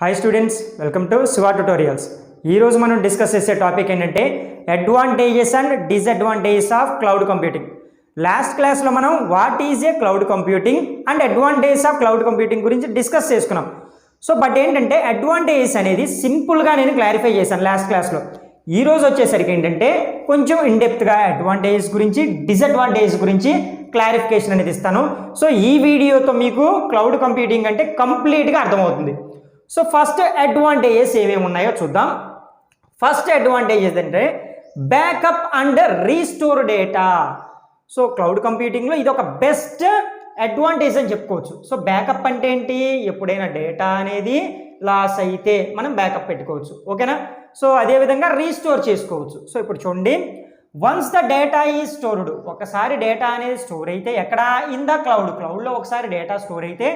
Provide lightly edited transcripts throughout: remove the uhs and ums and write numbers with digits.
Hi students, welcome to Shiva tutorials. ఈరోజు మనం discuss చేసే టాపిక్ ఏంటంటే advantages and disadvantages of cloud computing. Last క్లాస్లో మనం what is a cloud computing and advantages of cloud computing గురించి discuss చేసుకున్నాం. But ఏంటంటే అడ్వాంటేజెస్ అనేది సింపుల్గా నేను క్లారిఫై చేశాను లాస్ట్ క్లాస్లో. ఈరోజు వచ్చేసరికి ఏంటంటే కొంచెం ఇన్డెప్త్గా అడ్వాంటేజెస్ గురించి డిసడ్వాంటేజెస్ గురించి క్లారిఫికేషన్ అనేది ఇస్తాను. ఈ వీడియోతో మీకు క్లౌడ్ కంప్యూటింగ్ అంటే కంప్లీట్గా అర్థమవుతుంది. ఫస్ట్ అడ్వాంటేజెస్ ఏమేమి ఉన్నాయో చూద్దాం. ఫస్ట్ అడ్వాంటేజెస్ అంటే backup and restore data. Cloud కంప్యూటింగ్లో ఇది ఒక బెస్ట్ అడ్వాంటేజ్ అని చెప్పుకోవచ్చు. బ్యాకప్ అంటే ఏంటి? ఎప్పుడైనా డేటా అనేది లాస్ అయితే మనం బ్యాకప్ పెట్టుకోవచ్చు, ఓకేనా. అదేవిధంగా రీస్టోర్ చేసుకోవచ్చు. ఇప్పుడు చూడండి, once the data is stored, ఒకసారి డేటా అనేది స్టోర్ అయితే ఎక్కడ? ఇన్ ద క్లౌడ్లో ఒకసారి డేటా స్టోర్ అయితే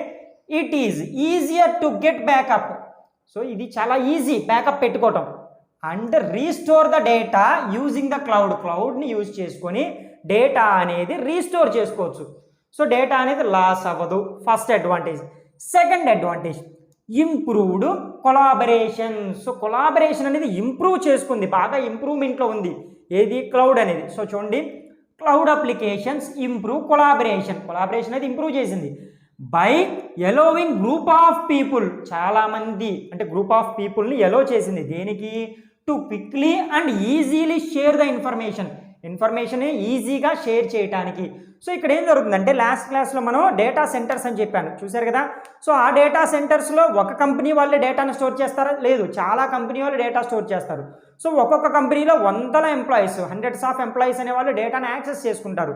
it is easier to get backup. ఇది చాలా ఈజీ బ్యాకప్ పెట్టుకోవటం. And restore the data using the క్లౌడ్ని యూజ్ చేసుకొని డేటా అనేది రీస్టోర్ చేసుకోవచ్చు. డేటా అనేది లాస్ అవ్వదు. First advantage. Second advantage improved collaboration. Collaboration అనేది ఇంప్రూవ్ చేసుకుంది, బాగా ఇంప్రూవ్మెంట్లో ఉంది ఏది? క్లౌడ్ అనేది. చూడండి, క్లౌడ్ అప్లికేషన్స్ ఇంప్రూవ్ కొలాబరేషన్ అనేది ఇంప్రూవ్ చేసింది బై ఎలోవింగ్ గ్రూప్ ఆఫ్ పీపుల్. చాలామంది అంటే గ్రూప్ ఆఫ్ పీపుల్ని ఎలో చేసింది దేనికి? To quickly and easily share the information ఈజీగా షేర్ చేయడానికి. ఇక్కడ ఏం జరుగుతుందంటే లాస్ట్ క్లాస్లో మనం డేటా సెంటర్స్ అని చెప్పాను, చూశారు కదా. ఆ డేటా సెంటర్స్లో ఒక కంపెనీ వాళ్ళే డేటాను స్టోర్ చేస్తారా? లేదు, చాలా కంపెనీ వాళ్ళు డేటా స్టోర్ చేస్తారు. ఒక్కొక్క కంపెనీలో వందల ఎంప్లాయీస్, హండ్రెడ్స్ ఆఫ్ ఎంప్లాయీస్ అనే వాళ్ళు డేటాను యాక్సెస్ చేసుకుంటారు.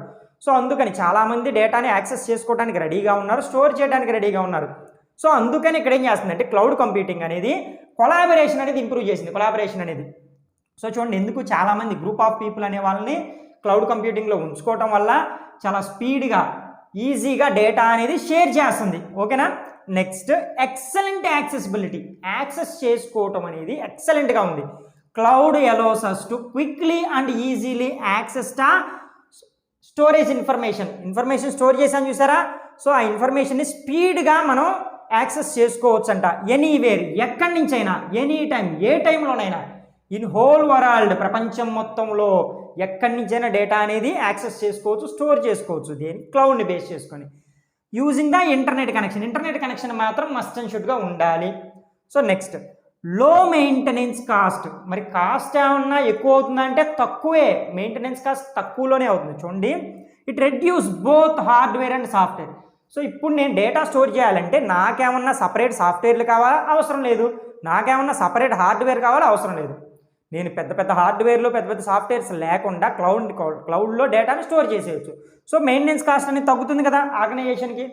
అందుకని చాలామంది డేటాని యాక్సెస్ చేసుకోవడానికి రెడీగా ఉన్నారు, స్టోర్ చేయడానికి రెడీగా ఉన్నారు. అందుకని ఇక్కడ ఏం చేస్తుందంటే క్లౌడ్ కంప్యూటింగ్ అనేది కొలాబరేషన్ అనేది ఇంప్రూవ్ చేసింది. కొలాబరేషన్ అనేది చూడండి, ఎందుకు చాలామంది గ్రూప్ ఆఫ్ పీపుల్ అనే వాళ్ళని క్లౌడ్ కంప్యూటింగ్లో ఉంచుకోవటం వల్ల చాలా స్పీడ్గా ఈజీగా డేటా అనేది షేర్ చేస్తుంది, ఓకేనా. Next excellent accessibility. యాక్సెస్ చేసుకోవటం అనేది ఎక్సలెంట్గా ఉంది. Cloud allows us to quickly and easily access the storage information store చేశాను చూసారా. ఆ ఇన్ఫర్మేషన్ని స్పీడ్గా మనం యాక్సెస్ చేసుకోవచ్చు అంట. ఎనీవేర్, ఎక్కడి నుంచైనా, ఎనీ టైం, ఏ టైంలోనైనా, ఇన్ హోల్ వరల్డ్, ప్రపంచం మొత్తంలో ఎక్కడి నుంచైనా డేటా అనేది యాక్సెస్ చేసుకోవచ్చు, స్టోర్ చేసుకోవచ్చు. దేని? క్లౌడ్ని బేస్ చేసుకొని యూజింగ్ ద ఇంటర్నెట్ కనెక్షన్ మాత్రం మస్ట్ అండ్ షుడ్గా ఉండాలి. నెక్స్ట్ లో మెయింటెనెన్స్ కాస్ట్. మరి కాస్ట్ ఏమన్నా ఎక్కువ అవుతుందా అంటే తక్కువే. మెయింటెనెన్స్ కాస్ట్ తక్కువలోనే అవుతుంది. చూడండి, it reduce both hardware and software. ఇప్పుడు నేను డేటా స్టోర్ చేయాలంటే నాకేమన్నా సపరేట్ సాఫ్ట్వేర్లు కావాలా? అవసరం లేదు. నాకేమన్నా సపరేట్ హార్డ్వేర్ కావాలా? అవసరం లేదు. నేను పెద్ద హార్డ్వేర్లో పెద్ద సాఫ్ట్వేర్స్ లేకుండా క్లౌడ్లో డేటాని స్టోర్ చేసేయచ్చు. మెయింటెనెన్స్ కాస్ట్ అనేది తగ్గుతుంది కదా ఆర్గనైజేషన్కి.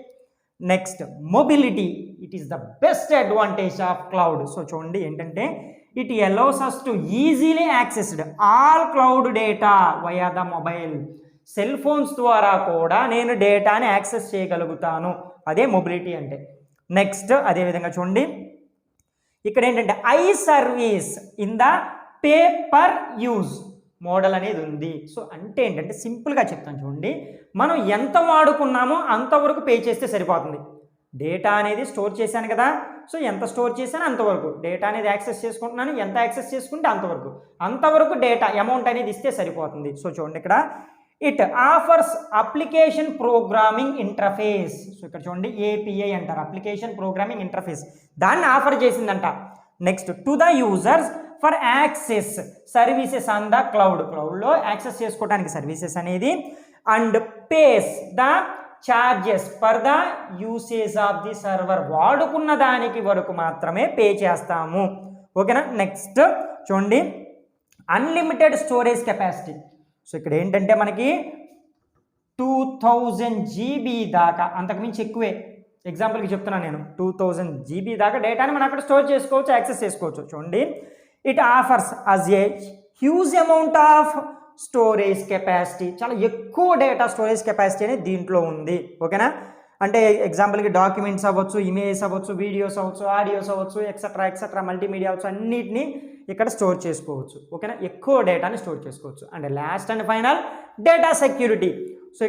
Next mobility. It is the best advantage of cloud. చూడండి ఏంటంటే it allows us to easily accessed all cloud data via the mobile. Cell phones ద్వారా కూడా నేను డేటాని యాక్సెస్ చేయగలుగుతాను. అదే మొబిలిటీ అంటే. నెక్స్ట్ అదేవిధంగా చూడండి, ఇక్కడ ఏంటంటే I service in the pay per use model అనేది ఉంది. అంటే ఏంటంటే సింపుల్గా చెప్తాను చూడండి, మనం ఎంత వాడుకున్నామో అంతవరకు పే చేస్తే సరిపోతుంది. డేటా అనేది స్టోర్ చేశాను కదా, ఎంత స్టోర్ చేశానో అంతవరకు డేటా అనేది యాక్సెస్ చేసుకుంటున్నాను, ఎంత యాక్సెస్ చేసుకుంటే అంతవరకు డేటా అమౌంట్ అనేది ఇస్తే సరిపోతుంది. చూడండి, ఇక్కడ it offers application programming interface. ఇక్కడ చూడండి, ఏపీఐ అంటారు, అప్లికేషన్ ప్రోగ్రామింగ్ ఇంటర్ఫేస్. దాన్ని ఆఫర్ చేసిందంట. Next to the users for access services on the క్లౌడ్లో యాక్సెస్ చేసుకోవడానికి సర్వీసెస్ అనేది. And pays the charges for the usage of the server. వాడుకున్న దానికి వరకు మాత్రమే పే చేస్తాము, ఓకేనా. నెక్స్ట్ చూడండి, అన్లిమిటెడ్ స్టోరేజ్ కెపాసిటీ. ఇక్కడ ఏంటంటే మనకి 2000 GB దాకా, అంతకుమించి ఎక్కువే. ఎగ్జాంపుల్కి చెప్తున్నాను నేను, 2000 GB దాకా డేటాని మనం అక్కడ స్టోర్ చేసుకోవచ్చు, యాక్సెస్ చేసుకోవచ్చు. చూడండి, it offers us a huge amount of storage capacity. చాలా ఎక్కువ డేటా స్టోరేజ్ కెపాసిటీ అనేది దీంట్లో ఉంది, ఓకేనా. అంటే ఎగ్జాంపుల్కి డాక్యుమెంట్స్ అవ్వచ్చు, ఇమేజెస్ అవ్వచ్చు, వీడియోస్ అవ్వచ్చు, ఆడియోస్ అవ్వచ్చు, ఎక్సెట్రా మల్టీమీడియా అవ్వచ్చు, అన్నిటినీ ఇక్కడ స్టోర్ చేసుకోవచ్చు, ఓకేనా. ఎక్కువ డేటాని స్టోర్ చేసుకోవచ్చు. And last and final data security.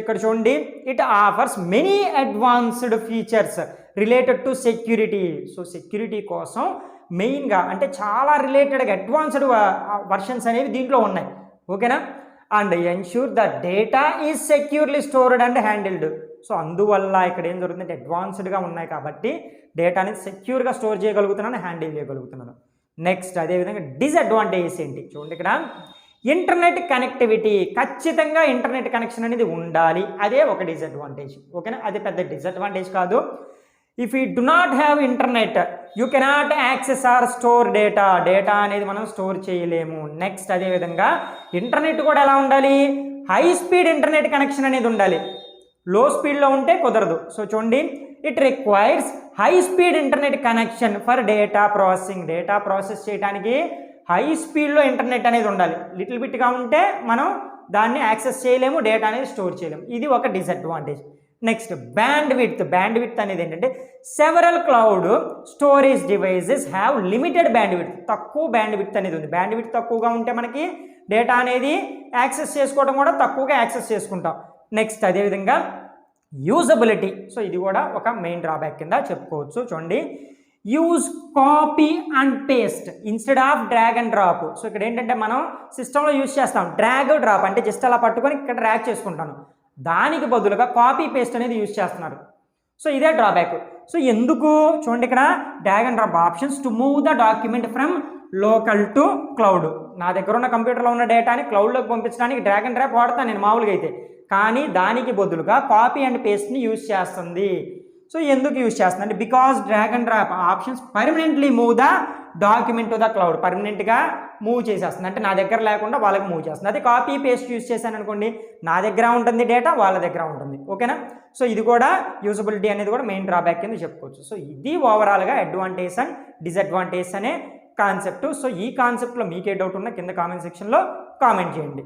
ఇక్కడ చూడండి, it offers many advanced features related to security. So security కోసం మెయిన్గా అంటే చాలా రిలేటెడ్గా అడ్వాన్స్డ్ వర్షన్స్ అనేవి దీంట్లో ఉన్నాయి. ఓకేనా. And ensure the data is securely stored and handled. So అందువల్ల ఇక్కడ ఏం జరుగుతుందంటే అడ్వాన్స్డ్గా ఉన్నాయి కాబట్టి డేటా అనేది సెక్యూర్గా స్టోర్ చేయగలుగుతున్నాను, హ్యాండిల్ చేయగలుగుతున్నాను. నెక్స్ట్ అదేవిధంగా డిసడ్వాంటేజెస్ ఏంటి చూడండి. ఇక్కడ ఇంటర్నెట్ కనెక్టివిటీ, ఖచ్చితంగా ఇంటర్నెట్ కనెక్షన్ అనేది ఉండాలి, అదే ఒక డిసడ్వాంటేజ్. ఓకేనా, అది పెద్ద డిసడ్వాంటేజ్ కాదు. If you do not have internet you cannot access or store data, data అనేది మనం స్టోర్ చేయలేము. నెక్స్ట్ అదేవిధంగా ఇంటర్నెట్ కూడా ఎలా ఉండాలి, హై స్పీడ్ ఇంటర్నెట్ కనెక్షన్ అనేది ఉండాలి, లో స్పీడ్లో ఉంటే కుదరదు. సో చూడండి, it requires high speed internet connection for data processing. Data process చేయడానికి హై స్పీడ్లో ఇంటర్నెట్ అనేది ఉండాలి. లిటిల్ బిట్గా ఉంటే మనం దాన్ని యాక్సెస్ చేయలేము, డేటా అనేది స్టోర్ చేయలేము. ఇది ఒక disadvantage. Next band width. Band width అనేది ఏంటంటే several cloud storage devices have limited band width. తక్కువ బ్యాండ్ విడ్త్ అనేది ఉంది. బ్యాండ్ విడ్త్ తక్కువగా ఉంటే మనకి డేటా అనేది యాక్సెస్ చేసుకోవడం కూడా తక్కువగా యాక్సెస్ చేసుకుంటాం. నెక్స్ట్ అదేవిధంగా యూజబిలిటీ. సో ఇది కూడా ఒక మెయిన్ డ్రాబ్యాక్ కింద చెప్పుకోవచ్చు. చూడండి, use copy and paste instead of drag and drop. So ఇక్కడ ఏంటంటే మనం సిస్టంలో యూజ్ చేస్తాం డ్రాగ్ డ్రాప్, అంటే జస్ట్ అలా పట్టుకొని ఇక్కడ డ్రాగ్ చేసుకుంటాను, దానికి బదులుగా కాపీ పేస్ట్ అనేది యూజ్ చేస్తున్నారు. సో ఇదే డ్రాబ్యాక్. సో ఎందుకు చూడండి, ఇక్కడ drag and drop options to move the document from local to cloud. నా దగ్గర ఉన్న కంప్యూటర్లో ఉన్న డేటాని క్లౌడ్లోకి పంపించడానికి డ్రాగ్ అండ్ డ్రాప్ వాడతాను నేను మామూలుగా అయితే, కానీ దానికి బదులుగా కాపీ అండ్ పేస్ట్ని యూజ్ చేస్తుంది. సో ఎందుకు యూజ్ చేస్తుంది అంటే because drag and drop options permanently move the document to the cloud. పర్మనెంట్గా మూవ్ చేసేస్తుంది, అంటే నా దగ్గర లేకుండా వాళ్ళకి మూవ్ చేస్తుంది. అదే కాపీ పేస్ట్ యూజ్ చేశాను అనుకోండి, నా దగ్గర ఉంటుంది డేటా, వాళ్ళ దగ్గర ఉంటుంది. ఓకేనా. సో ఇది కూడా యూజబిలిటీ అనేది కూడా మెయిన్ డ్రాబ్యాక్ కింద చెప్పుకోవచ్చు. సో ఇది ఓవరాల్గా అడ్వాంటేజ్ అండ్ డిసడ్వాంటేజ్ అనే కాన్సెప్ట్. సో ఈ కాన్సెప్ట్లో మీకే డౌట్ ఉన్నా కింద కామెంట్ సెక్షన్లో కామెంట్ చేయండి.